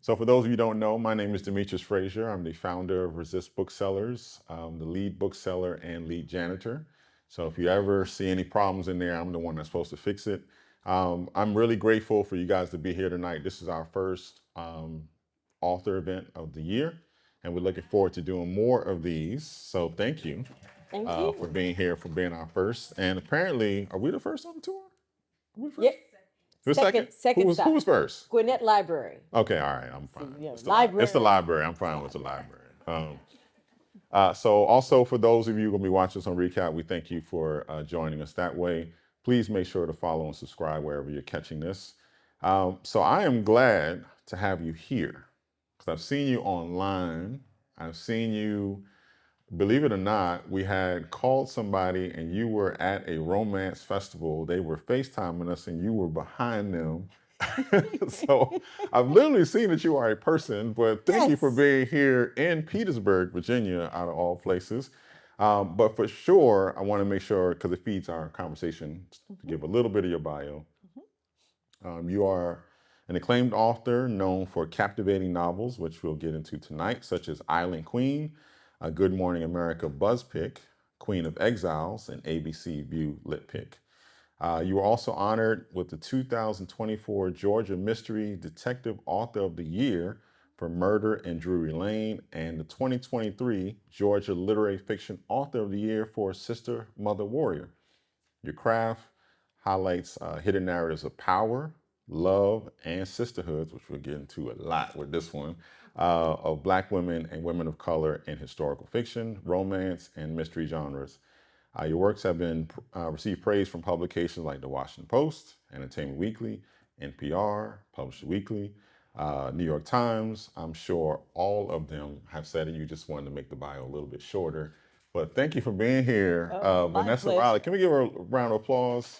So for those of you who don't know, my name is Demetrius Frazier. I'm the founder of Resist Booksellers, the lead bookseller and lead janitor. So if you ever see any problems in there, I'm the one that's supposed to fix it. I'm really grateful for you guys to be here tonight. This is our first author event of the year, and we're looking forward to doing more of these. So thank you Thank for you. being here, for being our first. And apparently, are we the first on the tour? Are we first? Yep. Who's second? Second Who stop. was first? Gwinnett Library. Okay, all right, I'm So, fine. yeah, It's the library. library. I'm fine with the library. So also for those of you who will be watching us on recap, we thank you for joining us that way. Please make sure to follow and subscribe wherever you're catching this. So I am glad to have you here because I've seen you online. I've seen you, believe it or not, we had called somebody and you were at a romance festival. They were FaceTiming us and you were behind them. So I've literally seen that you are a person, but thank you for Yes. being here in Petersburg, Virginia, out of all places. But for sure, I want to make sure, because it feeds our conversation, to give a little bit of your bio. You are an acclaimed author known for captivating novels, which we'll get into tonight, such as Island Queen, a Good Morning America Buzz Pick, Queen of Exiles, and ABC View Lit Pick. You were also honored with the 2024 Georgia Mystery Detective Author of the Year for Murder in Drury Lane and the 2023 Georgia Literary Fiction Author of the Year for Sister Mother Warrior. Your craft highlights hidden narratives of power, love, and sisterhoods, which we'll get into a lot with this one, of Black women and women of color in historical fiction, romance, and mystery genres. Your works have been received praise from publications like the Washington Post, Entertainment Weekly, NPR, Publisher Weekly, New York Times. I'm sure all of them have said it. You just wanted to make the bio a little bit shorter. But thank you for being here, My Vanessa pleasure. Riley. Can we give her a round of applause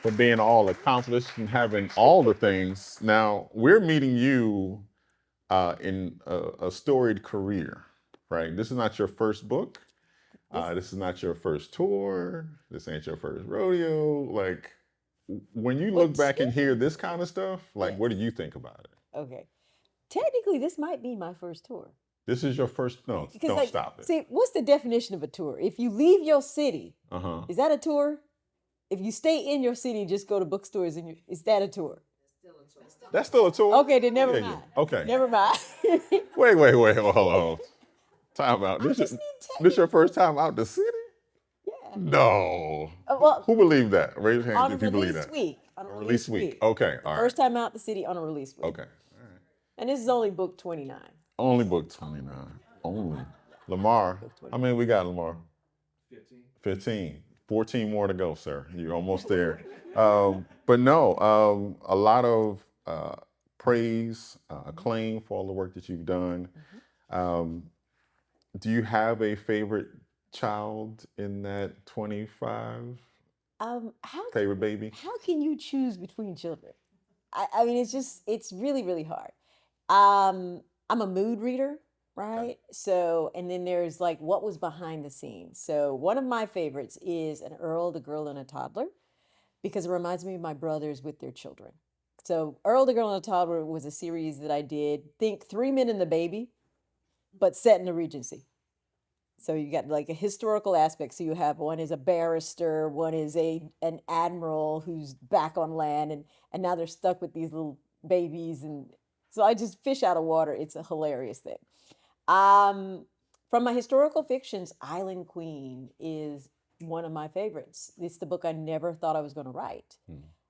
for being all accomplished and having all the things? Now, we're meeting you in a storied career, right? This is not your first book. This is not your first tour. This ain't your first rodeo. Like, when you look back and hear this kind of stuff, like, Yes. what do you think about it? Okay. Technically, this might be my first tour. This is your first. No, Because, don't like, stop it. see, what's the definition of a tour? If you leave your city, Uh huh. is that a tour? If you stay in your city and just go to bookstores, is that a tour? That's still a tour. Okay, then never Yeah, yeah. mind. Okay. Never mind. Wait. Hold on. Time out. I just This your first time out the city? Yeah. No. Well, Who believed that? Raise your on hand a if you believe release that. week. On a Release week. Okay. All right. First time out the city on a release week. Okay. All right. And this is only book 29. Only book 29. Only. Lamar. How many we got, Lamar? 15. 14 more to go, sir. You're almost there. But no, a lot of praise, acclaim for all the work that you've done. Um, do you have a favorite child in that 25? Favorite baby? How can you choose between children? I mean, it's really, really hard. I'm a mood reader, right? So, and then there's like what was behind the scenes. So, one of my favorites is An Earl, the Girl, and a Toddler, because it reminds me of my brothers with their children. So, Earl, the Girl, and a Toddler was a series that I did. Think Three Men and the Baby, but set in the Regency. So you got like a historical aspect. So you have one is a barrister, one is an admiral who's back on land, and now they're stuck with these little babies, and so I just fish out of water. It's a hilarious thing. Um, from my historical fictions, Island Queen is one of my favorites. It's the book I never thought I was going to write.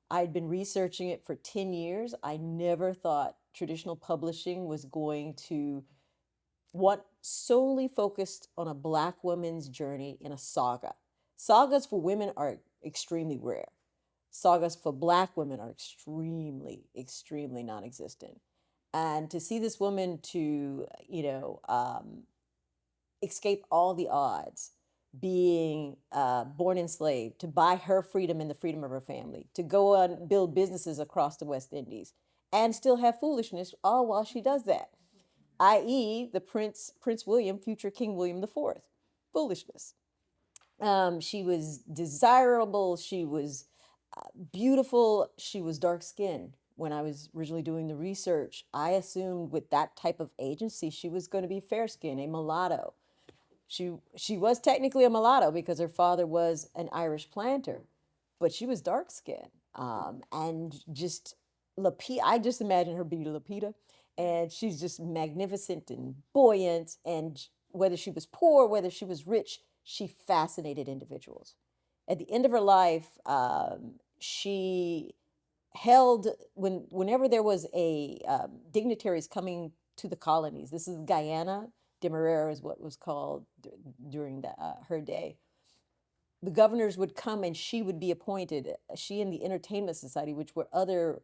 I'd been researching it for 10 years. I never thought traditional publishing was going to what solely focused on a Black woman's journey in a saga. Sagas for women are extremely rare. Sagas for Black women are extremely, extremely non-existent. And to see this woman to, escape all the odds, being born enslaved, to buy her freedom and the freedom of her family, to go and build businesses across the West Indies, and still have foolishness all while she does that, i.e., the Prince William, future King William IV. Foolishness. She was desirable. She was beautiful. She was dark skinned. when I was originally doing the research, I assumed with that type of agency, she was going to be fair skinned, a mulatto. She was technically a mulatto because her father was an Irish planter, but she was dark skinned, and just Lapita. I just imagine her being Lapita, and she's just magnificent and buoyant. And whether she was poor, whether she was rich, she fascinated individuals. At the end of her life, she held whenever there was a dignitaries coming to the colonies. This is Guyana. Demerara is what was called during her day. The governors would come and she would be appointed. She and the Entertainment Society, which were other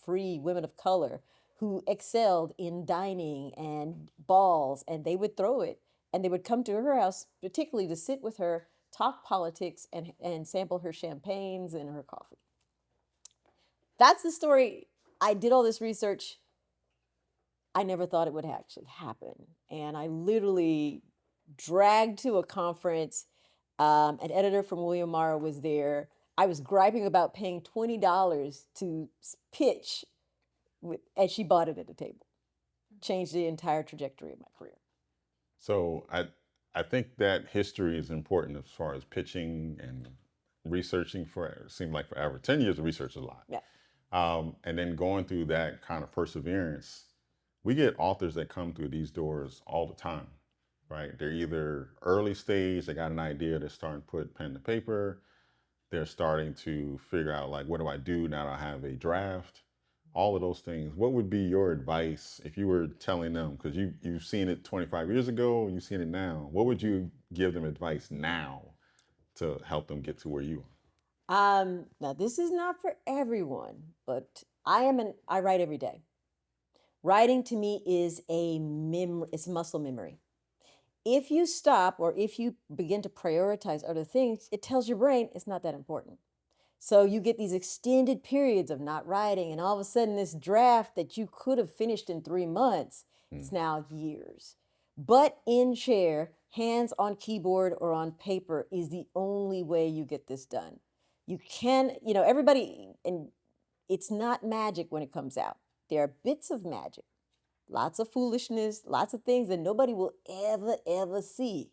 free women of color who excelled in dining and balls, and they would throw it. And they would come to her house, particularly to sit with her, talk politics, and sample her champagnes and her coffee. That's the story. I did all this research. I never thought it would actually happen. And I literally dragged to a conference. An editor from William Morrow was there. I was griping about paying $20 to pitch, and she bought it at the table. Changed the entire trajectory of my career. So I think that history is important as far as pitching and researching for it seemed like forever. 10 years of research is a lot. Yeah. And then going through that kind of perseverance, we get authors that come through these doors all the time, right? They're either early stage, they got an idea, they're starting to put pen to paper, they're starting to figure out like, what do I do now that I have a draft? All of those things. What would be your advice if you were telling them, because you've seen it 25 years ago, you've seen it now. What would you give them advice now to help them get to where you are? Now this is not for everyone, but I write every day. Writing to me is it's muscle memory. If you stop or if you begin to prioritize other things, it tells your brain it's not that important. So you get these extended periods of not writing, and all of a sudden this draft that you could have finished in 3 months, it's now years. But in chair, hands on keyboard or on paper is the only way you get this done. You can, everybody, and it's not magic when it comes out. There are bits of magic, lots of foolishness, lots of things that nobody will ever see.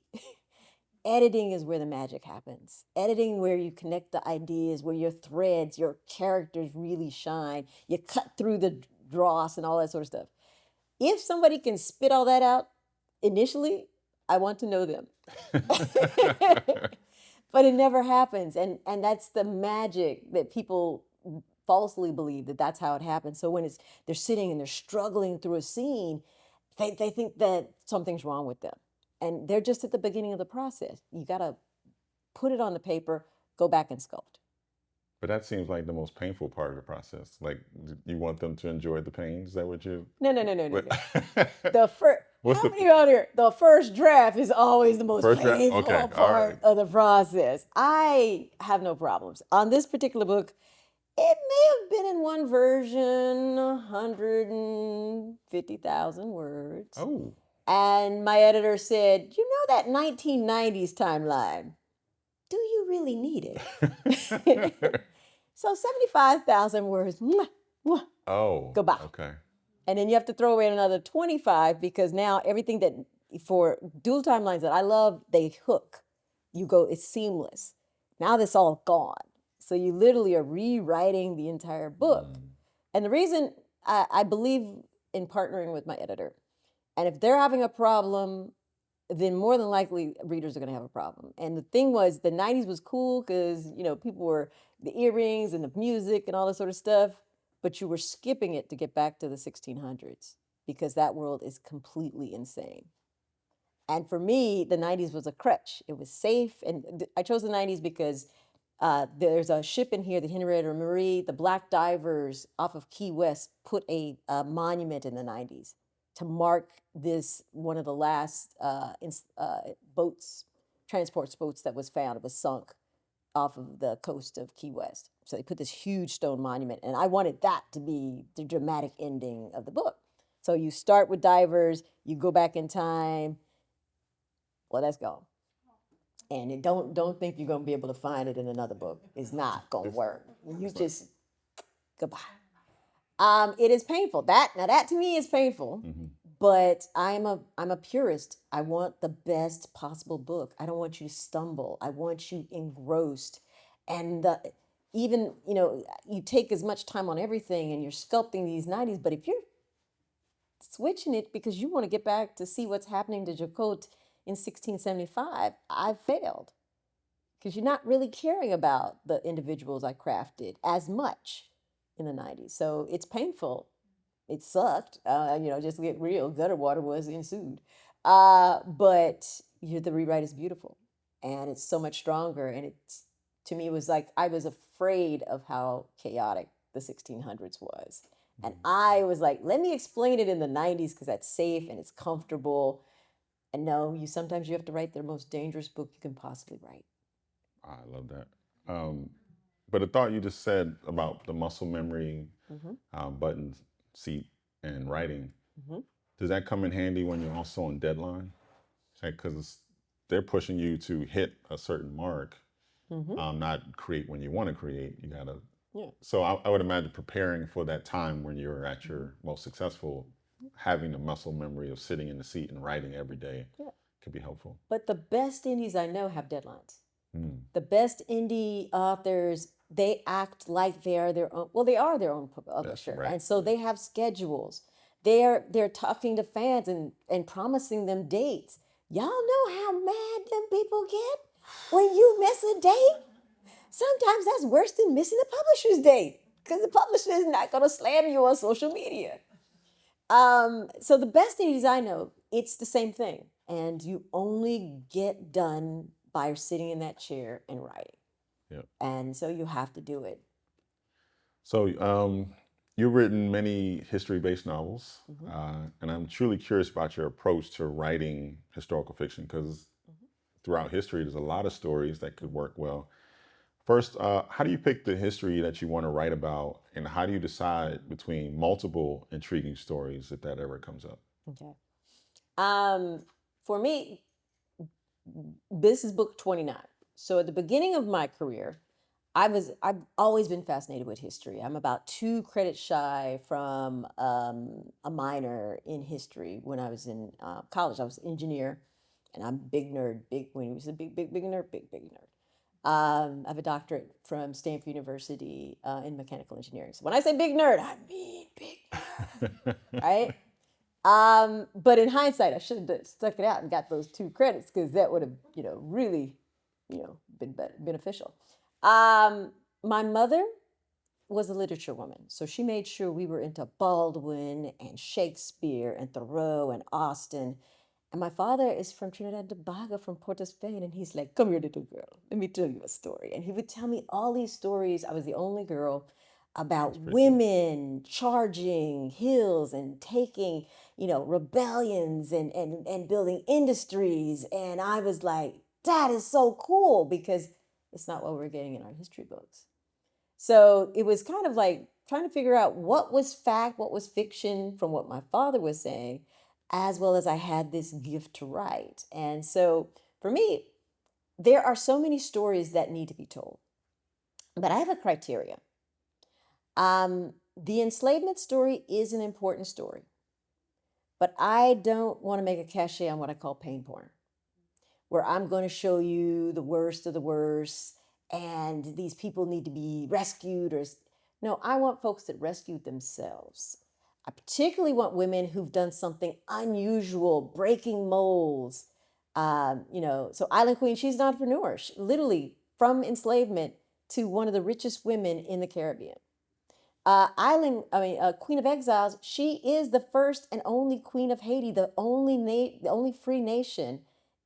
Editing is where the magic happens. Editing where you connect the ideas, where your threads, your characters really shine. You cut through the dross and all that sort of stuff. If somebody can spit all that out initially, I want to know them. But it never happens. And that's the magic that people falsely believe that that's how it happens. So when they're sitting and they're struggling through a scene, they think that something's wrong with them. And they're just at the beginning of the process. You got to put it on the paper, go back and sculpt. But that seems like the most painful part of the process. Like, you want them to enjoy the pain? Is that what you? No. The first. How many out here? The first draft is always the most painful part of the process. I have no problems. On this particular book, it may have been in one version 150,000 words. Oh. And my editor said, you know that 1990s timeline? Do you really need it? So 75,000 words. Oh. Goodbye. Okay. And then you have to throw away another 25 because now everything that for dual timelines that I love, they hook. It's seamless. Now that's all gone. So you literally are rewriting the entire book. And the reason I believe in partnering with my editor, and if they're having a problem, then more than likely readers are going to have a problem. And the thing was, the 90s was cool because, people were the earrings and the music and all this sort of stuff, but you were skipping it to get back to the 1600s because that world is completely insane. And for me, the 90s was a crutch. It was safe. And I chose the 90s because there's a ship in here, the Henrietta Marie. The black divers off of Key West put a monument in the 90s to mark this, one of the last transport boats that was found. It was sunk off of the coast of Key West. So they put this huge stone monument, and I wanted that to be the dramatic ending of the book. So you start with divers, you go back in time. Well, that's gone. And don't think you're going to be able to find it in another book. It's not going to work. You just, goodbye. It is painful. That to me is painful. Hmm. But I'm a purist. I want the best possible book. I don't want you to stumble. I want you engrossed. And even, you take as much time on everything and you're sculpting these 90s, but if you're switching it because you want to get back to see what's happening to Jacot in 1675, I've failed because you're not really caring about the individuals I crafted as much in the 90s. So it's painful. It sucked. Just to get real, gutter water was ensued. But the rewrite is beautiful and it's so much stronger. And it's, to me, it was like I was afraid of how chaotic the 1600s was. And I was like, let me explain it in the 90s because that's safe and it's comfortable. And no, sometimes you have to write the most dangerous book you can possibly write. I love that. But the thought you just said about the muscle memory, buttons, seat, and writing, does that come in handy when you're also on deadline? Because they're pushing you to hit a certain mark, not create when you want to create. You gotta. Yeah. So I would imagine preparing for that time when you're at your most successful, having the muscle memory of sitting in the seat and writing every day Yeah. could be helpful. But the best indies I know have deadlines. Mm. The best indie authors, they act like they are their own. Well, they are their own publisher, right. and so they have schedules. They're talking to fans and promising them dates. Y'all know how mad them people get when you miss a date. Sometimes that's worse than missing the publisher's date because the publisher is not going to slam you on social media. So the best indies I know, it's the same thing, and you only get done by sitting in that chair and writing. Yep. And so you have to do it. So you've written many history-based novels, and I'm truly curious about your approach to writing historical fiction because throughout history, there's a lot of stories that could work well. First, how do you pick the history that you want to write about, and how do you decide between multiple intriguing stories if that ever comes up? Okay. For me, this is book 29. So at the beginning of my career, I've always been fascinated with history. I'm about 2 credits shy from a minor in history when I was in college. I was an engineer, and I'm big nerd. Big when he was a big nerd, big nerd. I have a doctorate from Stanford University in mechanical engineering. So when I say big nerd, I mean big nerd, right? But in hindsight, I should have stuck it out and got those 2 credits because that would have, really, been beneficial. My mother was a literature woman, so she made sure we were into Baldwin and Shakespeare and Thoreau and Austen. And my father is from Trinidad and Tobago, from Port of Spain, and he's like, "Come here, little girl. Let me tell you a story." And he would tell me all these stories. I was the only girl about women charging hills and taking, rebellions and building industries. And I was like, that is so cool because it's not what we're getting in our history books. So it was kind of like trying to figure out what was fact, what was fiction from what my father was saying, as well as I had this gift to write. And so for me, there are so many stories that need to be told. But I have a criteria. The enslavement story is an important story, but I don't want to make a cachet on what I call pain porn, where I'm going to show you the worst of the worst and these people need to be rescued. Or no, I want folks that rescued themselves. I particularly want women who've done something unusual, breaking molds. So Island Queen, she's an entrepreneur. She, literally from enslavement to one of the richest women in the Caribbean. Queen of Exiles, she is the first and only queen of Haiti, the only free nation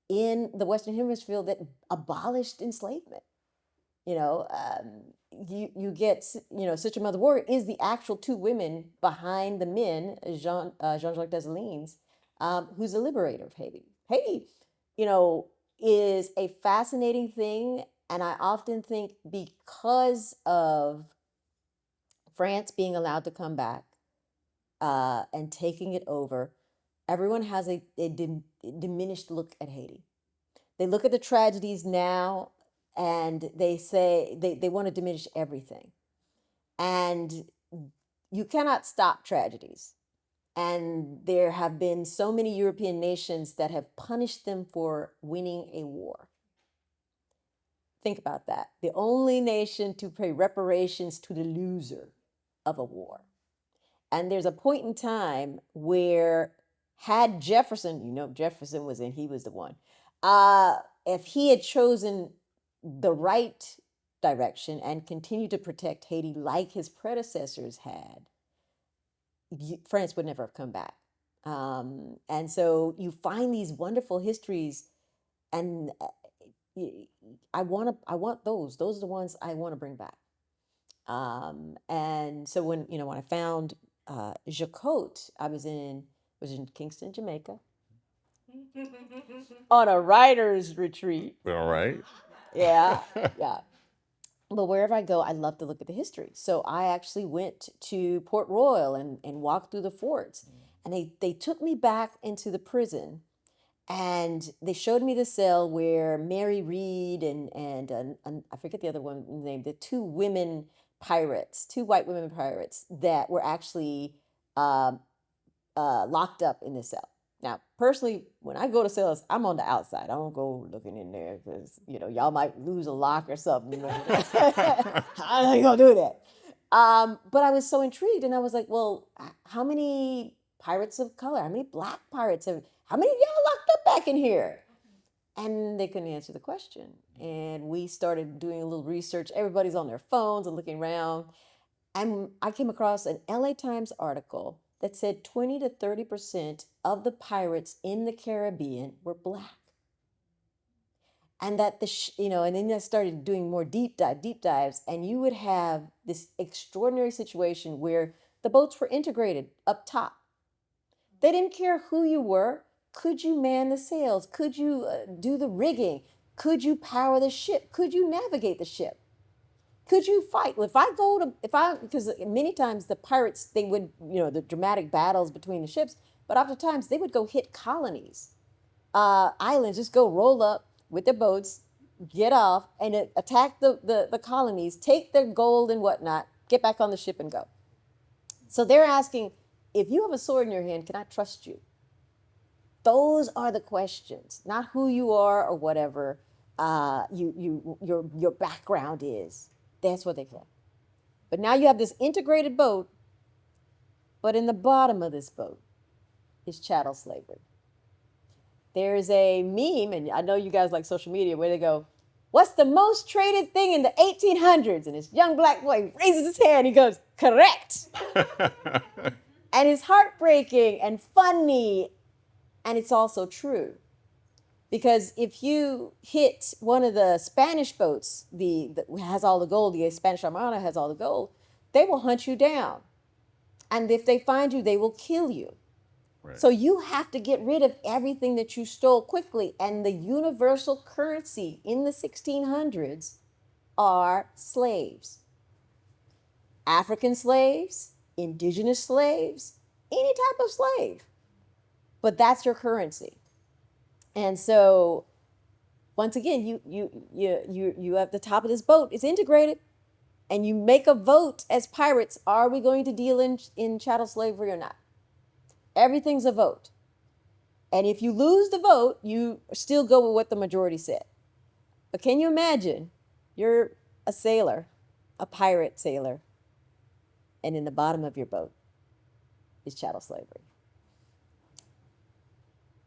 in the Western Hemisphere that abolished enslavement. You get, Such a Mother Warrior is the actual 2 women behind the men, Jean-Jacques Dessalines, who's the liberator of Haiti. Haiti, is a fascinating thing, and I often think because of France being allowed to come back and taking it over, everyone has a diminished look at Haiti. They look at the tragedies now and they say they want to diminish everything. And you cannot stop tragedies. And there have been so many European nations that have punished them for winning a war. Think about that. The only nation to pay reparations to the loser of a war. And there's a point in time where, had Jefferson, Jefferson was in, he was the one. If he had chosen the right direction and continued to protect Haiti like his predecessors had, France would never have come back. And so you find these wonderful histories, and I want those. Those are the ones I want to bring back. And so when I found Jacote, I was in Kingston, Jamaica, on a writer's retreat. All right. Yeah, yeah. But wherever I go, I love to look at the history. So I actually went to Port Royal and walked through the forts. And they took me back into the prison, and they showed me the cell where Mary Read and I forget the other one name, the two white women pirates that were actually locked up in this cell. Now, personally, when I go to cells, I'm on the outside. I don't go looking in there because, y'all might lose a lock or something. How are you going to do that? But I was so intrigued, and I was like, well, how many pirates of color, how many black pirates how many of y'all locked up back in here? And they couldn't answer the question. And we started doing a little research. Everybody's on their phones and looking around. And I came across an LA Times article that said 20 to 30% of the pirates in the Caribbean were black. And that and then I started doing more deep dives, and you would have this extraordinary situation where the boats were integrated up top. They didn't care who you were. Could you man the sails? Could you do the rigging? Could you power the ship? Could you navigate the ship? Could you fight? Because many times the pirates, they would, the dramatic battles between the ships, but oftentimes they would go hit colonies, islands, just go roll up with their boats, get off, and attack the colonies, take their gold and whatnot, get back on the ship and go. So they're asking, if you have a sword in your hand, can I trust you? Those are the questions, not who you are or whatever your background is. That's what they care. But now you have this integrated boat, but in the bottom of this boat is chattel slavery. There's a meme, and I know you guys like social media, where they go, what's the most traded thing in the 1800s? And this young black boy raises his hand, he goes, correct. And it's heartbreaking and funny, and it's also true. Because if you hit one of the Spanish boats, that has all the gold, the Spanish Armada has all the gold, they will hunt you down. And if they find you, they will kill you. Right. So you have to get rid of everything that you stole quickly. And the universal currency in the 1600s are slaves. African slaves, indigenous slaves, any type of slave. But that's your currency. And so, once again, you have the top of this boat. It's integrated, and you make a vote as pirates. Are we going to deal in chattel slavery or not? Everything's a vote. And if you lose the vote, you still go with what the majority said. But can you imagine? You're a sailor, a pirate sailor, and in the bottom of your boat is chattel slavery.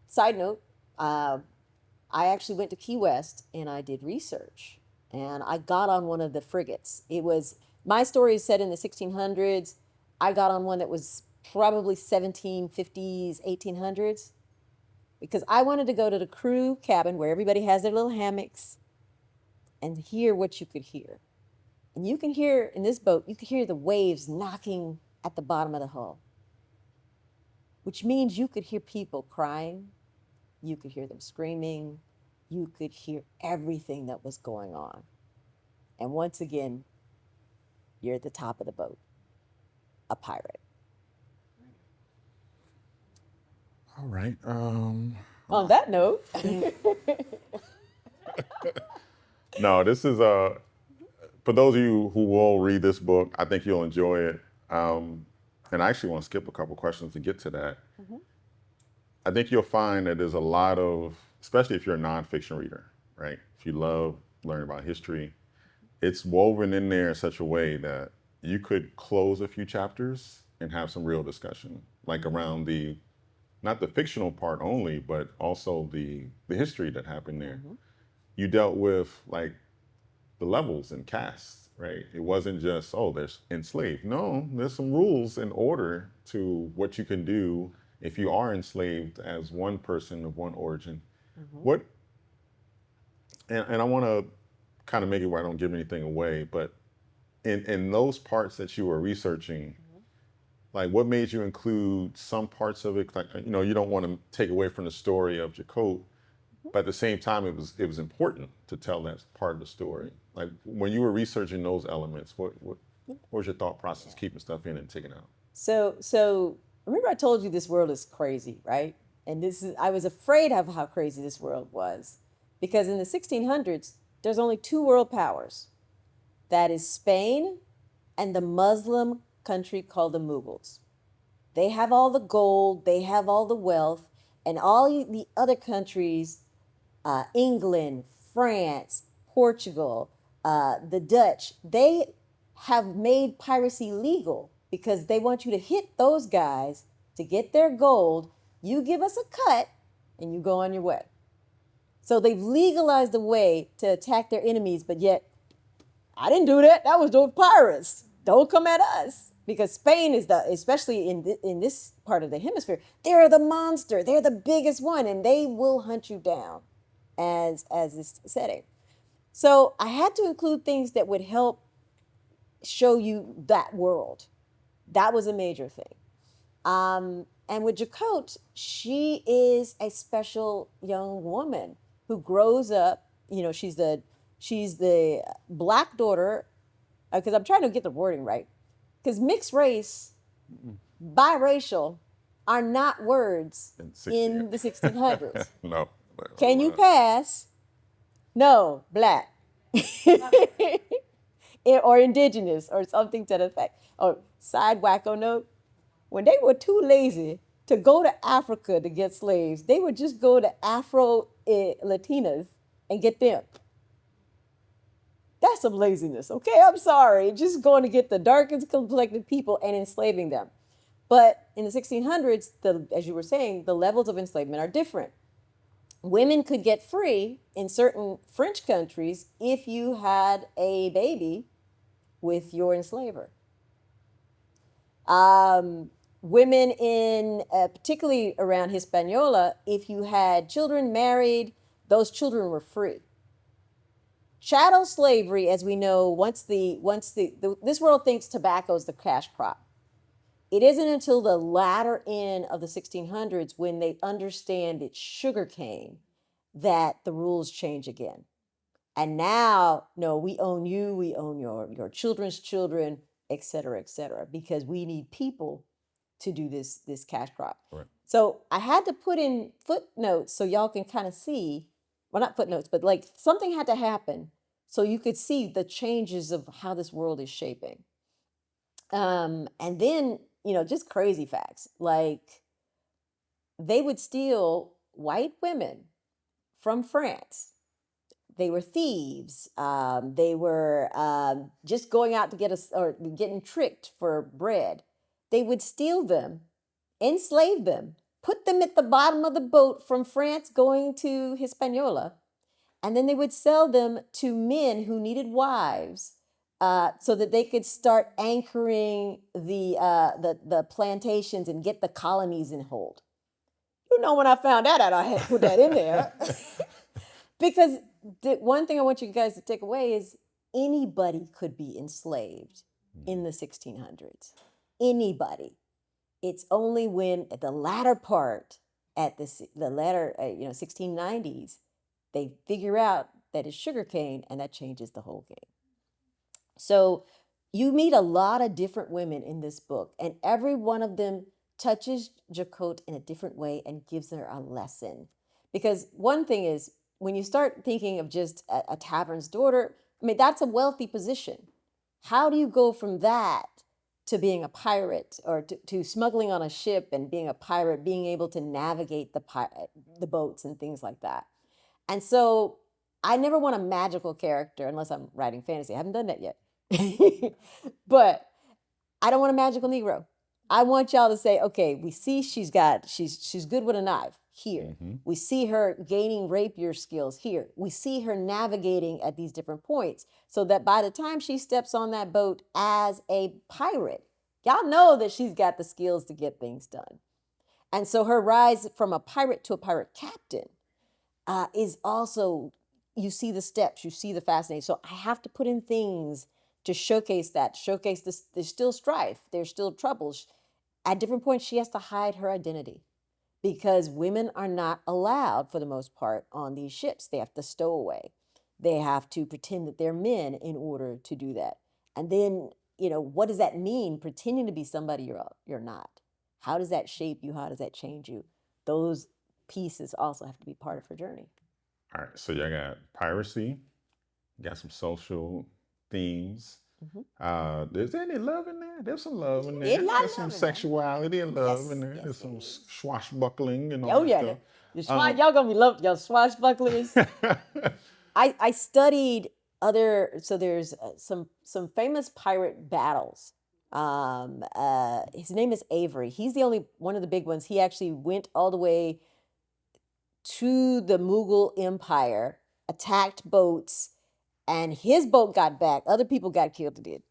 Side note, I actually went to Key West and I did research, and I got on one of the frigates. My story is set in the 1600s. I got on one that was probably 1750s, 1800s, because I wanted to go to the crew cabin where everybody has their little hammocks and hear what you could hear. And you can hear, in this boat, you could hear the waves knocking at the bottom of the hull, which means you could hear people crying. You could hear them screaming. You could hear everything that was going on. And once again, you're at the top of the boat, a pirate. All right. On that note. No, this is for those of you who will read this book, I think you'll enjoy it. and I actually want to skip a couple questions to get to that. I think you'll find that there's a lot of, especially if you're a nonfiction reader, right? If you love learning about history, it's woven in there in such a way that you could close a few chapters and have some real discussion, like around the not the fictional part only, but also the history that happened there. You dealt with like the levels and castes, right? It wasn't just, oh, there's enslaved. No, there's some rules and order to what you can do if you are enslaved as one person of one origin. What, and I want to kind of make it where I don't give anything away, but in those parts that you were researching, like what made you include some parts of it? Like, you don't want to take away from the story of Jacote, but at the same time, it was important to tell that part of the story. Like when you were researching those elements, what was your thought process keeping stuff in and taking out? So remember I told you this world is crazy, right? And I was afraid of how crazy this world was, because in the 1600s there's only two world powers. That is Spain and the Muslim country called the Mughals. They have all the gold, they have all the wealth, and all the other countries, England, France, Portugal, the Dutch, they have made piracy legal because they want you to hit those guys to get their gold. You give us a cut and you go on your way. So they've legalized a way to attack their enemies, but yet I didn't do that. That was those pirates. Don't come at us. Because Spain is especially in this part of the hemisphere, they're the monster. They're the biggest one, and they will hunt you down as this setting. So I had to include things that would help show you that world. That was a major thing. And with Jacote, she is a special young woman who grows up. She's the black daughter, because I'm trying to get the wording right. Because mixed race, biracial, are not words in the 1600s. No. Can you pass? No, black. Or indigenous or something to the effect. Or side wacko note, when they were too lazy to go to Africa to get slaves, they would just go to Afro Latinas and get them. That's some laziness, okay? I'm sorry. Just going to get the darkest complected people and enslaving them. But in the 1600s, as you were saying, the levels of enslavement are different. Women could get free in certain French countries if you had a baby with your enslaver. Women in, particularly around Hispaniola, if you had children married, those children were free. Chattel slavery, as we know, this world thinks tobacco is the cash crop. It isn't until the latter end of the 1600s, when they understand it's sugarcane, that the rules change again. And now, no, we own you, we own your children's children, et cetera, because we need people to do this cash crop. Right. So I had to put in footnotes so y'all can kind of see, well, not footnotes, but like something had to happen so you could see the changes of how this world is shaping. And then, just crazy facts, like they would steal white women from France. They were thieves. They were just going out to get us, or getting tricked for bread. They would steal them, enslave them, put them at the bottom of the boat from France going to Hispaniola, and then they would sell them to men who needed wives, so that they could start anchoring the plantations and get the colonies in hold. When I found that out, I had to put that in there. Because the one thing I want you guys to take away is anybody could be enslaved in the 1600s. Anybody. It's only when at the latter part, at the latter 1690s, they figure out that it's sugarcane, and that changes the whole game. So you meet a lot of different women in this book, and every one of them touches Jacote in a different way and gives her a lesson. Because one thing is, when you start thinking of just a tavern's daughter, I mean, that's a wealthy position. How do you go from that to being a pirate, or to smuggling on a ship and being a pirate, being able to navigate the boats and things like that. And so I never want a magical character unless I'm writing fantasy. I haven't done that yet. But I don't want a magical Negro. I want y'all to say, okay, we see she's good with a knife here. We see her gaining rapier skills here. We see her navigating at these different points, so that by the time she steps on that boat as a pirate, y'all know that she's got the skills to get things done. And so her rise from a pirate to a pirate captain is also, you see the steps, you see the fascinating. So I have to put in things to showcase that, showcase this. There's still strife, there's still troubles. At different points, she has to hide her identity, because women are not allowed, for the most part, on these ships. They have to stow away. They have to pretend that they're men in order to do that. And then, what does that mean, pretending to be somebody you're not? How does that shape you? How does that change you? Those pieces also have to be part of her journey. All right, so y'all got piracy, got some social themes. Is there any love in there? There's some love in there. There's some sexuality and love in there. There's some swashbuckling and all that stuff. Y'all gonna be loved, y'all swashbucklers. I studied so there's some famous pirate battles. His name is Avery. He's the only one of the big ones. He actually went all the way to the Mughal Empire, attacked boats, and his boat got back. Other people got killed in it,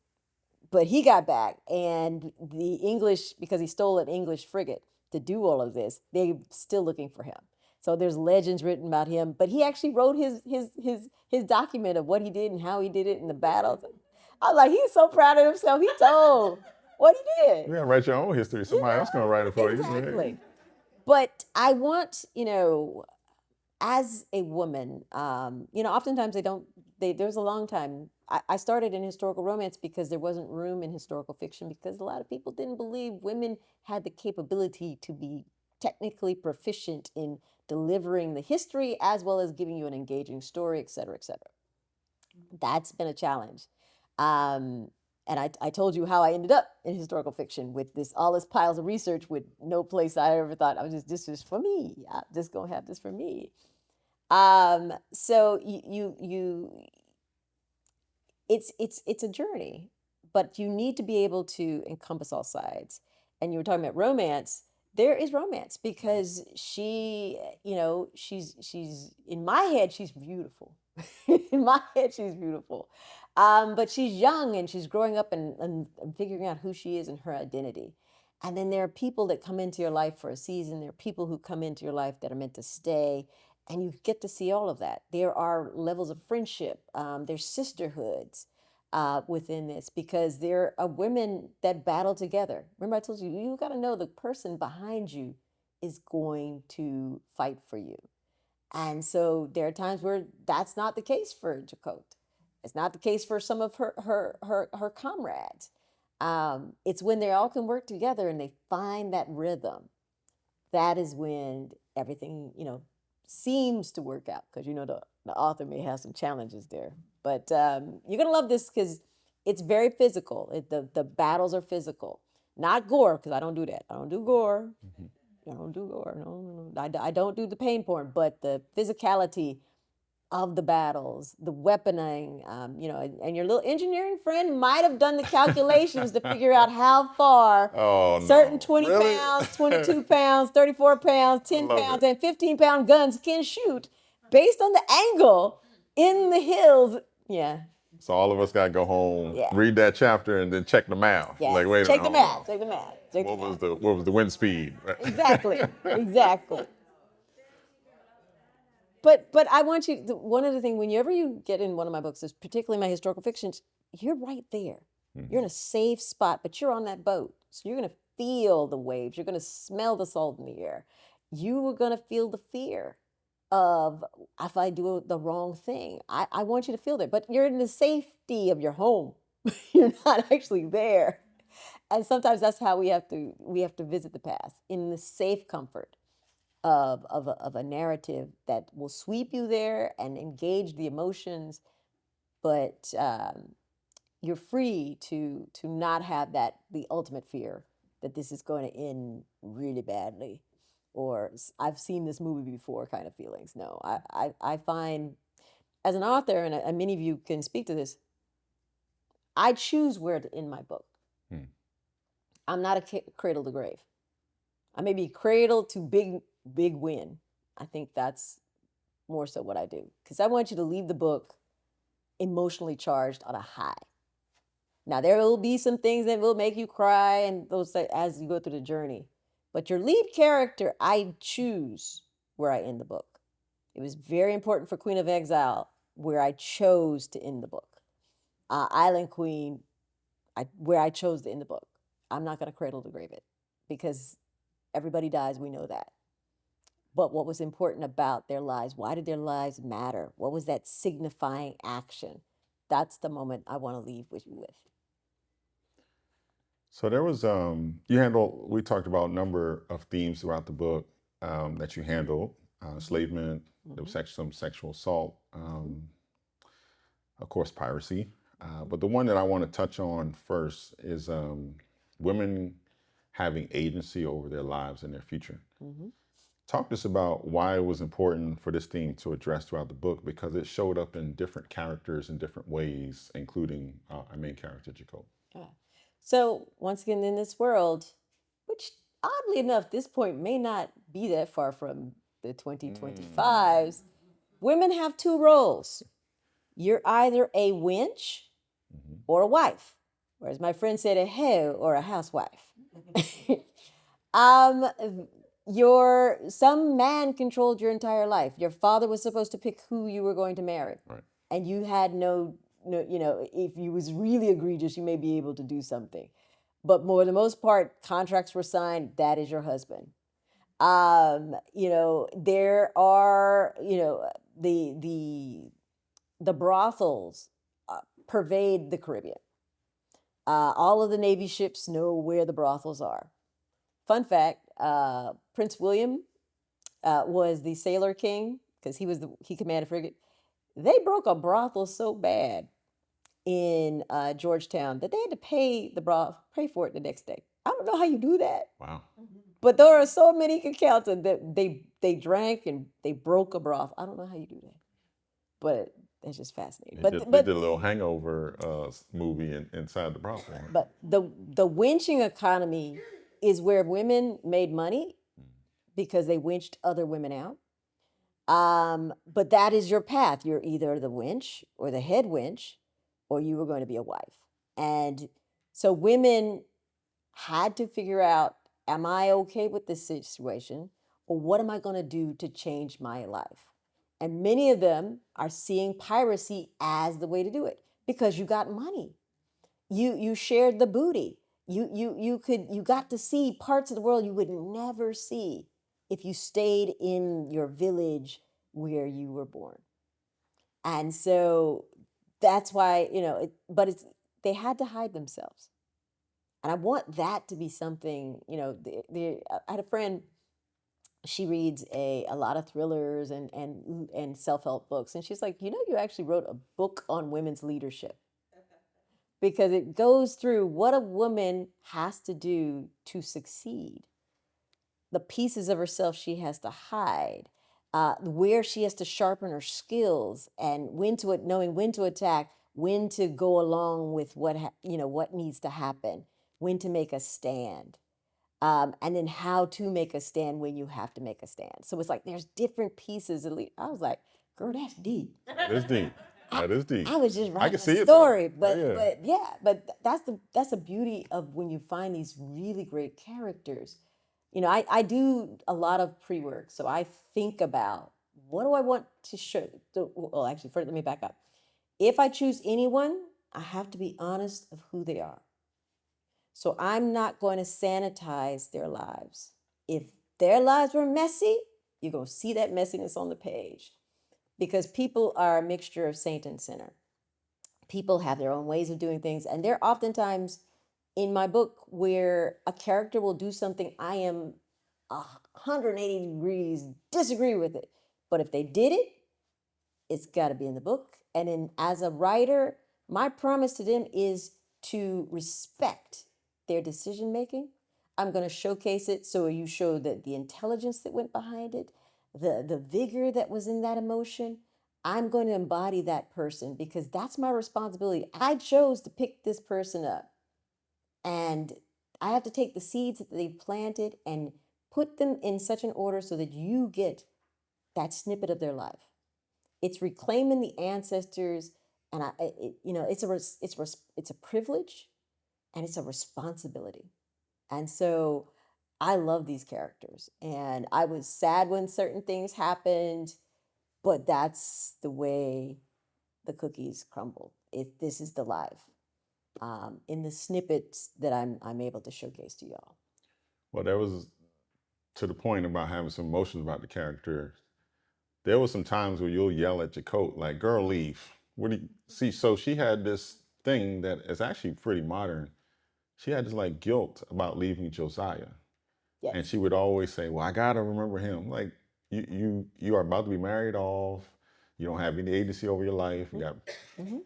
but he got back. And the English, because he stole an English frigate to do all of this, they're still looking for him. So there's legends written about him, but he actually wrote his document of what he did and how he did it in the battles. I was like, he's so proud of himself. He told what he did. You gotta write your own history. Somebody else gonna write it for you. Exactly. But I want, as a woman, oftentimes there's a long time. I started in historical romance because there wasn't room in historical fiction, because a lot of people didn't believe women had the capability to be technically proficient in delivering the history as well as giving you an engaging story, et cetera, et cetera. That's been a challenge. And I told you how I ended up in historical fiction with all this piles of research with no place I ever thought this is for me. I'm just gonna have this for me. So it's a journey, but you need to be able to encompass all sides. And you were talking about romance. There is romance because she's in my head, she's beautiful. In my head, she's beautiful. But she's young and she's growing up and figuring out who she is and her identity. And then there are people that come into your life for a season. There are people who come into your life that are meant to stay. And you get to see all of that. There are levels of friendship. There's sisterhoods within this, because there are women that battle together. Remember, I told you, you got to know the person behind you is going to fight for you. And so there are times where that's not the case for Jacote. It's not the case for some of her comrades. It's when they all can work together and they find that rhythm. That is when everything, seems to work out, because the author may have some challenges there. But you're gonna love this because it's very physical. The battles are physical, not gore, because I don't do that. I don't do gore. I don't do gore. No. I don't do the pain porn, but the physicality of the battles, the weaponing, and your little engineering friend might have done the calculations to figure out how far certain 20 pounds, 22 pounds, 34 pounds, 10 pounds, and 15-pound guns can shoot based on the angle in the hills. Yeah. So all of us gotta go home, read that chapter, and then check the math. Yeah. Like, wait a check minute. the math. What was the wind speed? Exactly. But I want you, one other thing, whenever you get in one of my books, particularly my historical fictions, you're right there. You're in a safe spot, but you're on that boat. So you're going to feel the waves. You're going to smell the salt in the air. You are going to feel the fear of, if I do the wrong thing. I want you to feel that. But you're in the safety of your home. You're not actually there. And sometimes that's how we have to visit the past, in the safe comfort of a narrative that will sweep you there and engage the emotions, but you're free to not have that the ultimate fear that this is going to end really badly, or I've seen this movie before kind of feelings. No, I find as an author, and many of you can speak to this, I choose where to end my book. Hmm. I'm not a cradle to grave. I may be cradle to big win. I think that's more so what I do, because I want you to leave the book emotionally charged on a high. Now there will be some things that will make you cry and those as you go through the journey, but your lead character, I choose where I end the book. It was very important for Queen of Exile where I chose to end the book. Island Queen, where I chose to end the book. I'm not going to cradle to grave it because everybody dies. We know that. But what was important about their lives? Why did their lives matter? What was that signifying action? That's the moment I want to leave with you with. So there was you handle. We talked about a number of themes throughout the book that you handled: enslavement, there was some sexual assault, of course, piracy. But the one that I want to touch on first is women having agency over their lives and their future. Talk to us about why it was important for this theme to address throughout the book, because it showed up in different characters in different ways, including our main character, Jacob. Yeah. So once again, in this world, which oddly enough, this point may not be that far from the 2025s, women have two roles. You're either a wench or a wife, or as my friend said, a hoe or a housewife. um, some man controlled your entire life. Your father was supposed to pick who you were going to marry, Right. and you had no, if you was really egregious, you may be able to do something, but for the most part, contracts were signed. That is your husband. There are, the brothels pervade the Caribbean. All of the Navy ships know where the brothels are. Fun fact: Prince William was the sailor king because he commanded frigate. They broke a brothel so bad in Georgetown that they had to pay for it the next day. I don't know how you do that. Wow. But there are so many accounts that they drank and they broke a brothel. I don't know how you do that, but it's just fascinating. They did a little Hangover movie inside the brothel. But the winching economy is where women made money because they winched other women out. But that is your path. You're either the winch or the head winch, or you were going to be a wife. And so women had to figure out, am I okay with this situation? Or what am I going to do to change my life? And many of them are seeing piracy as the way to do it because you got money. You shared the booty. You got to see parts of the world you would never see if you stayed in your village where you were born. And so that's why, they had to hide themselves. And I want that to be something, I had a friend, she reads a lot of thrillers and self-help books. And she's like, you actually wrote a book on women's leadership because it goes through what a woman has to do to succeed, the pieces of herself she has to hide, where she has to sharpen her skills, and knowing when to attack, when to go along with what needs to happen, when to make a stand, and then how to make a stand when you have to make a stand. So it's like there's different pieces. I was like, girl, that's deep. That is deep. That is deep. I was just I writing can see a it. story, Yeah. but that's the beauty of when you find these really great characters. I do a lot of pre-work, so I think about what do I want to show. Well, actually, first let me back up. If I choose anyone, I have to be honest of who they are. So I'm not going to sanitize their lives. If their lives were messy, you're going to see that messiness on the page because people are a mixture of saint and sinner. People have their own ways of doing things, and there are oftentimes in my book where a character will do something I am 180 degrees disagree with it, but if they did it, it's got to be in the book. And as a writer, My promise to them is to respect their decision making. I'm going to showcase it so you show that the intelligence that went behind it, the vigor that was in that emotion. I'm going to embody that person because that's my responsibility. I chose to pick this person up, and I have to take the seeds that they planted and put them in such an order so that you get that snippet of their life. It's reclaiming the ancestors, and it's a privilege, and it's a responsibility. And so I love these characters, and I was sad when certain things happened, but that's the way the cookies crumble. This is the life in the snippets that I'm able to showcase to y'all. Well, that was to the point about having some emotions about the character. There was some times where you'll yell at your coat, like, girl, leave. What do you see? So she had this thing that is actually pretty modern. She had this like guilt about leaving Josiah. Yes. And she would always say, well, I gotta remember him. Like you are about to be married off. You don't have any agency over your life. You got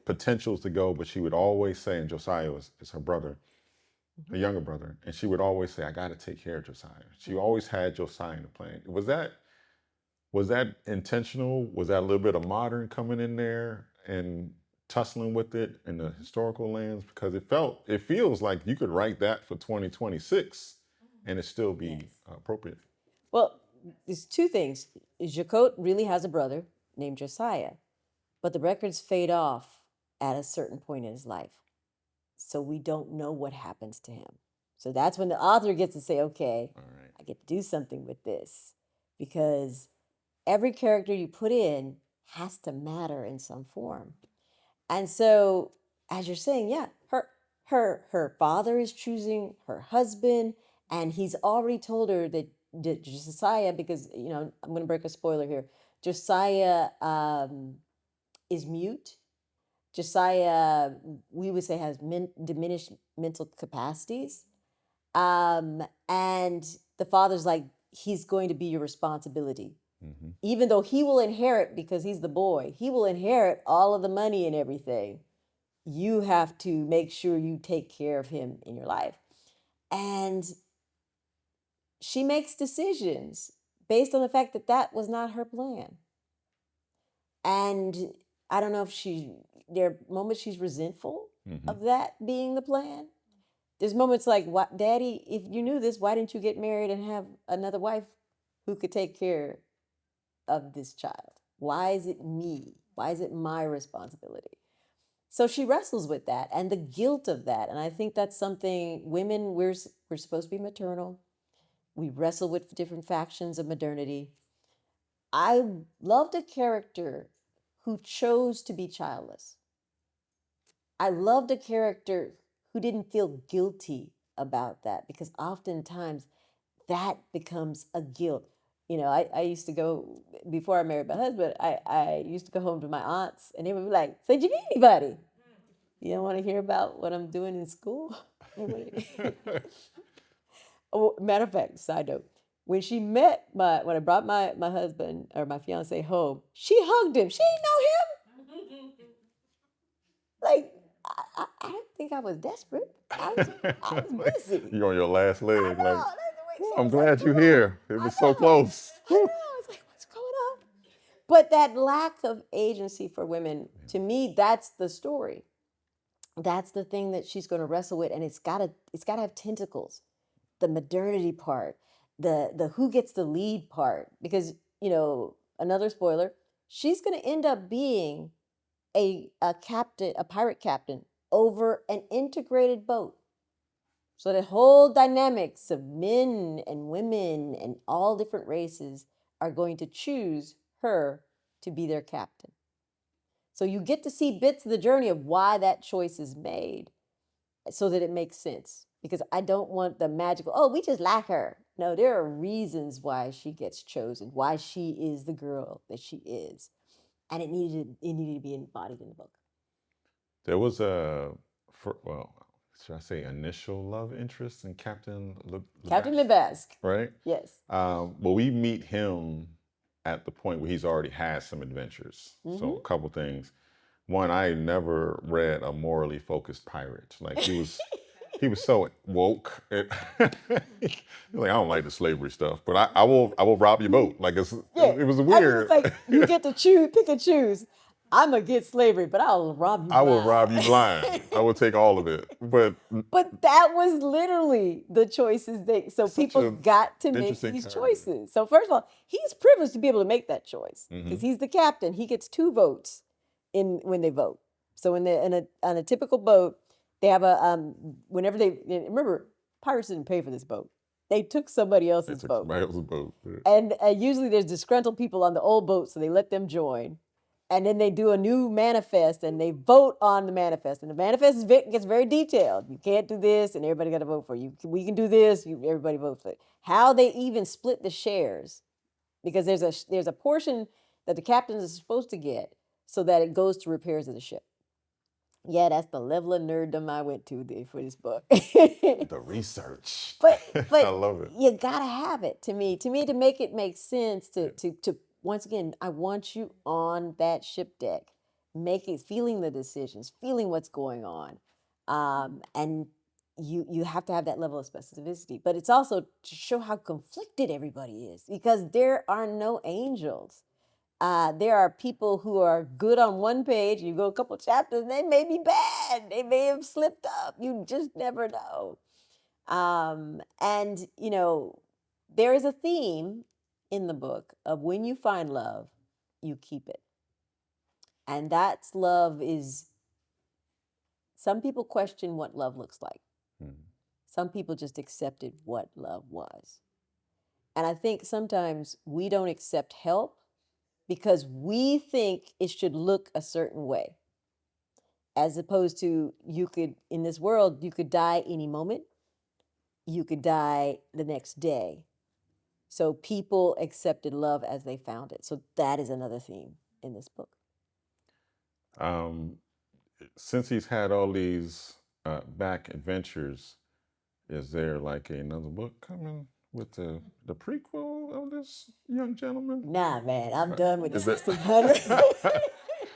potentials to go, but she would always say, and Josiah is her brother, her younger brother, and she would always say, I gotta take care of Josiah. She always had Josiah in the plan. Was that intentional? Was that a little bit of modern coming in there and tussling with it in the historical lens? Because it feels like you could write that for 2026 and it still be Yes. appropriate. Well, there's two things. Jacot really has a brother named Josiah, but the records fade off at a certain point in his life. So we don't know what happens to him. So that's when the author gets to say, okay, All right. I get to do something with this, because every character you put in has to matter in some form. And so, as you're saying, yeah, her father is choosing her husband, and he's already told her that Josiah, because I'm going to break a spoiler here. Josiah is mute. Josiah, we would say, has diminished mental capacities, and the father's like, he's going to be your responsibility. Mm-hmm. Even though he will inherit, because he's the boy, he will inherit all of the money and everything. You have to make sure you take care of him in your life. And she makes decisions based on the fact that that was not her plan. And I don't know if there are moments she's resentful of that being the plan. There's moments like, what, Daddy, if you knew this, why didn't you get married and have another wife who could take care of this child? Why is it me? Why is it my responsibility? So she wrestles with that and the guilt of that. And I think that's something women, we're supposed to be maternal. We wrestle with different factions of modernity. I loved a character who chose to be childless. I loved a character who didn't feel guilty about that, because oftentimes that becomes a guilt. I used to go, before I married my husband, I used to go home to my aunts, and they would be like, so did you meet anybody? You don't want to hear about what I'm doing in school? Oh, matter of fact, side note, when I brought my husband, or my fiance, home, she hugged him. She didn't know him. Like, I didn't think I was desperate. I was busy. You're on your last leg. I know. Like, She I'm was glad like, you're "Come here. It on." was I so know. close. I know. It's like, what's going on? But that lack of agency for women, to me, that's the story. That's the thing that she's going to wrestle with, and it's gotta have tentacles. The modernity part, the who gets the lead part, because another spoiler, she's going to end up being a captain, a pirate captain, over an integrated boat. So the whole dynamics of men and women and all different races are going to choose her to be their captain. So you get to see bits of the journey of why that choice is made, so that it makes sense. Because I don't want the magical, oh, we just like her. No, there are reasons why she gets chosen, why she is the girl that she is. And it needed to be embodied in the book. There was should I say initial love interest in Captain Captain Lebesque. right? Yes. But we meet him at the point where he's already had some adventures. So a couple things. one, I never read a morally focused pirate. Like he was so woke. Like, I don't like the slavery stuff, but I will rob your boat. Like Yeah. it was I mean, it's weird. like you get to choose, pick and choose. I'm against slavery, but I'll rob you I will blind. rob you blind. I will take all of it. But But that was literally the choices so such people a got to make interesting these character. choices. So first of all, he's privileged to be able to make that choice because he's the captain. He gets 2 votes when they vote. So on a typical boat, they have a whenever they remember, pirates didn't pay for this boat. They took somebody They else's took boat. somebody else's boat. And usually there's disgruntled people on the old boat, so they let them join. And then they do a new manifest and they vote on the manifest. And the manifest gets very detailed. You can't do this, and everybody got to vote for you. We can do this, everybody vote for it. How they even split the shares, because there's a portion that the captain is supposed to get so that it goes to repairs of the ship. Yeah, that's the level of nerddom I went to for this book. The research. But I love it. You gotta have it to me to make it make sense to once again, I want you on that ship deck, feeling the decisions, feeling what's going on, and you have to have that level of specificity. But it's also to show how conflicted everybody is because there are no angels. There are people who are good on one page. You go a couple chapters, and they may be bad. They may have slipped up. You just never know. And there is a theme in the book of when you find love, you keep it. And that's love is, some people question what love looks like. Some people just accepted what love was. And I think sometimes we don't accept help because we think it should look a certain way. As opposed to in this world, you could die any moment. You could die the next day. So people accepted love as they found it. So that is another theme in this book. Since he's had all these back adventures, is there like another book coming with the prequel of this young gentleman? Nah, man, I'm done with the Is it- 1600.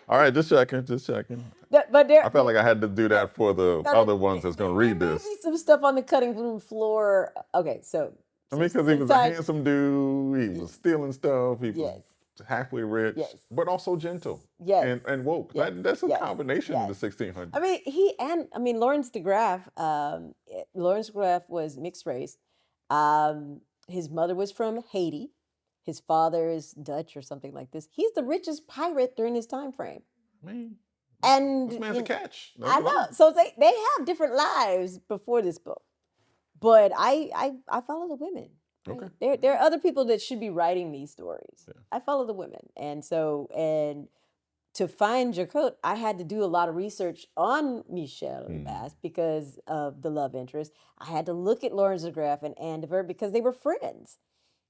All right, just checking. But I felt like I had to do that for the other ones that's going to read there may this. be some stuff on the cutting room floor. Okay, so I mean, because he was a handsome dude. He was stealing stuff. He was halfway rich, but also gentle. And woke. That's a combination in the 1600s. I mean, Lawrence de Graaf. Lawrence de Graaf was mixed race. His mother was from Haiti. His father is Dutch or something like this. He's the richest pirate during his time frame. Man, and this man's a catch. I know. So they have different lives before this book. But I follow the women. Right? Okay. There are other people that should be writing these stories. Yeah. I follow the women. And to find Jacquot, I had to do a lot of research on Michel Bass because of the love interest. I had to look at Lawrence de Graaf and Andover because they were friends.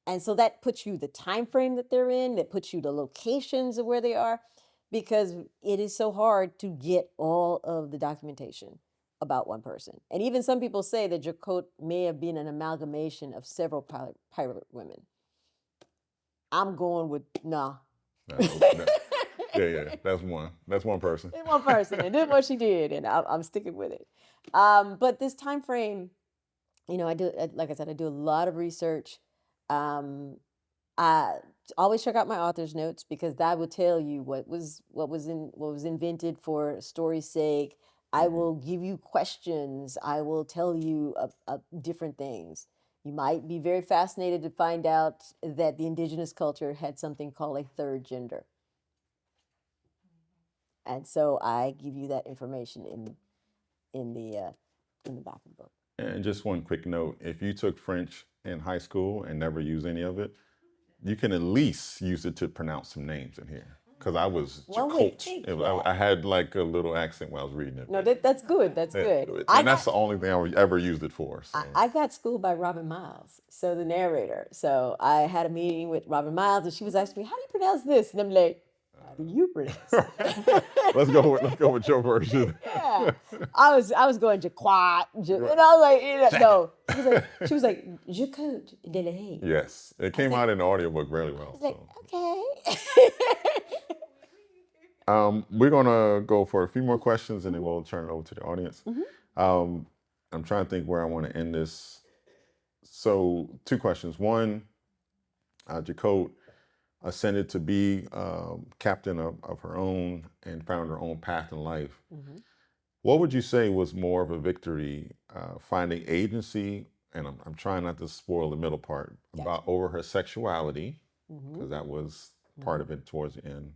And so that puts you the time frame that they're in, that puts you the locations of where they are, because it is so hard to get all of the documentation about one person. And even some people say that Jacquot may have been an amalgamation of several pirate women. I'm going with nah. No. Yeah, that's one. That's one person. It's one person, and did what she did, and I'm sticking with it. But this time frame, I do, like I said, I do a lot of research. I always check out my author's notes because that will tell you what was invented for story's sake. I will give you questions. I will tell you different things. You might be very fascinated to find out that the indigenous culture had something called a third gender. And so I give you that information in the back of the book. And just one quick note: if you took French in high school and never used any of it, you can at least use it to pronounce some names in here. Because I was Jacquot. I had like a little accent while I was reading it. No, that's good. That's good. And that's the only thing I ever used it for. So. I got schooled by Robin Miles, so the narrator. So I had a meeting with Robin Miles, and she was asking me, "How do you pronounce this?" And I'm like, "How do you pronounce it?" Let's go with your version. Yeah, I was going Jacquot, and I was like, no. She was like Jacquot de la Haye. Yes, it came out in the audiobook really well. I was like, okay. We're gonna go for a few more questions, and then we'll turn it over to the audience. I'm trying to think where I want to end this. So, two questions. One, Jacot ascended to be captain of her own and found her own path in life. What would you say was more of a victory, finding agency, and I'm trying not to spoil the middle part, about over her sexuality, because that was part of it towards the end,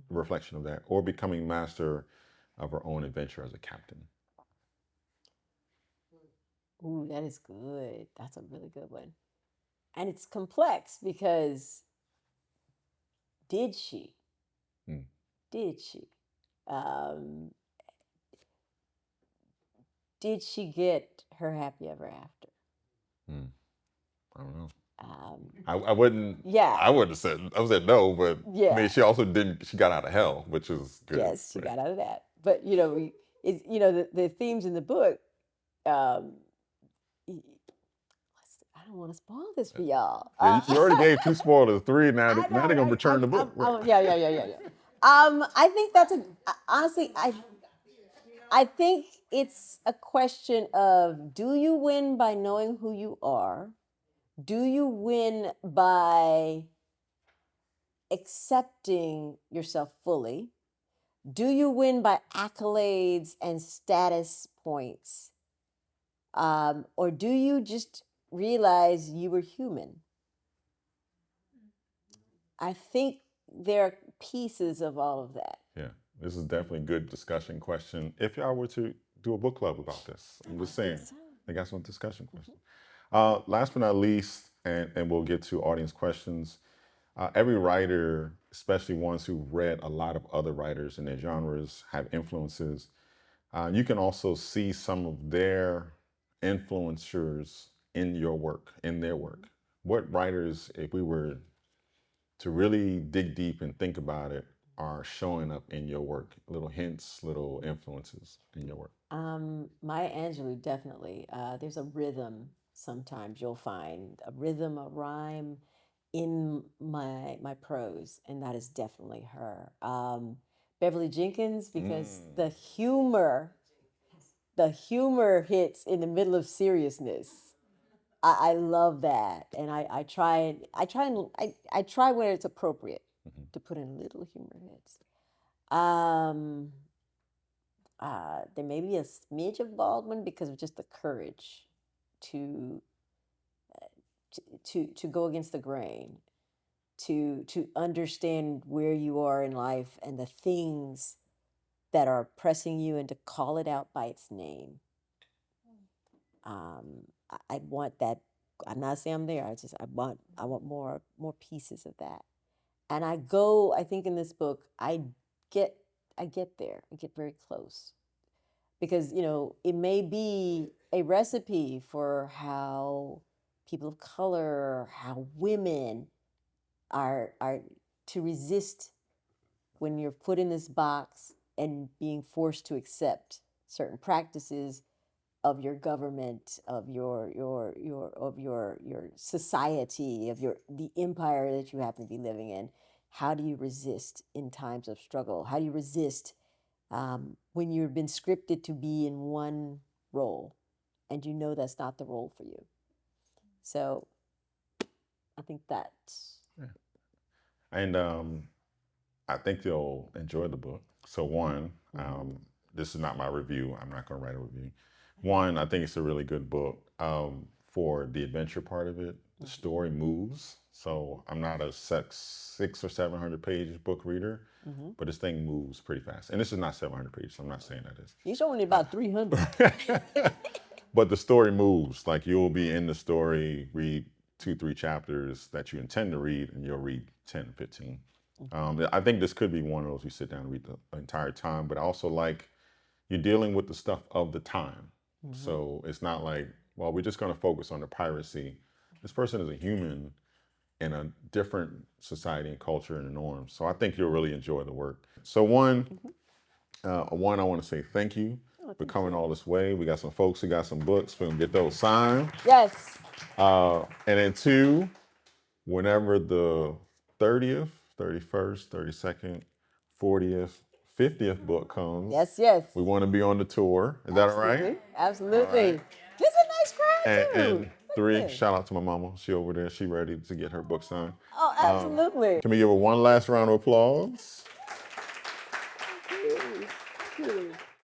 reflection of that, or becoming master of her own adventure as a captain? Ooh, that is good. That's a really good one. And it's complex because did she? Did she? Did she get her happy ever after? I don't know. Um, I wouldn't. Yeah. I wouldn't have said. I would said no, but I Yeah. mean, she also didn't. She got out of hell, which is good. Yes, she right? got out of that. But the themes in the book. Um, I don't want to spoil this for y'all. Yeah, you already gave two spoilers, three. Now, I know, now they're gonna right? return the book. Yeah. I think that's honestly, I think it's a question of, do you win by knowing who you are? Do you win by accepting yourself fully? Do you win by accolades and status points? Or do you just realize you were human? I think there are pieces of all of that. Yeah, this is definitely a good discussion question. If y'all were to do a book club about this, I'm just saying, I got some discussion questions. Last but not least, and we'll get to audience questions. Every writer, especially ones who've read a lot of other writers in their genres, have influences. You can also see some of their influencers in your work, in their work. What writers, if we were to really dig deep and think about it, are showing up in your work? Little hints, little influences in your work. Maya Angelou, definitely. There's a rhythm. Sometimes you'll find a rhythm, a rhyme in my prose, and that is definitely her. Beverly Jenkins, because the humor hits in the middle of seriousness. I love that, and I try when it's appropriate to put in little humor hits. There may be a smidge of Baldwin because of just the courage to to go against the grain, to understand where you are in life and the things that are pressing you, and to call it out by its name. I want that. I'm not saying I'm there. I want more pieces of that. And I think in this book, get I get there. I get very close. Because, it may be a recipe for how people of color, how women are to resist when you're put in this box and being forced to accept certain practices of your government, of your society, of the empire that you happen to be living in. How do you resist in times of struggle? How do you resist when you've been scripted to be in one role and you know that's not the role for you? So I think that's. And I think you'll enjoy the book. So one, this is not my review. I'm not going to write a review. One, I think it's a really good book for the adventure part of it. The story moves. So I'm not a 600 or 700 page book reader, but this thing moves pretty fast. And this is not 700 pages. So I'm not saying that is. He's only about 300. But the story moves. Like, you'll be in the story, read 2-3 chapters that you intend to read, and you'll read 10, 15. I think this could be one of those you sit down and read the entire time, but I also like you're dealing with the stuff of the time. So it's not like, well, we're just going to focus on the piracy. This person is a human in a different society and culture and norms. So I think you'll really enjoy the work. So one, I want to say thank you for coming all this way. We got some folks who got some books. We're going to get those signed. Yes. And then two, whenever the 30th, 31st, 32nd, 40th, 50th book comes, Yes, yes. we want to be on the tour. Is that all right? Absolutely. There's a nice crowd too. And Look at 3, this. shout out to my mama. She over there. She ready to get her book signed. Oh, absolutely. Can we give her one last round of applause? Thank you.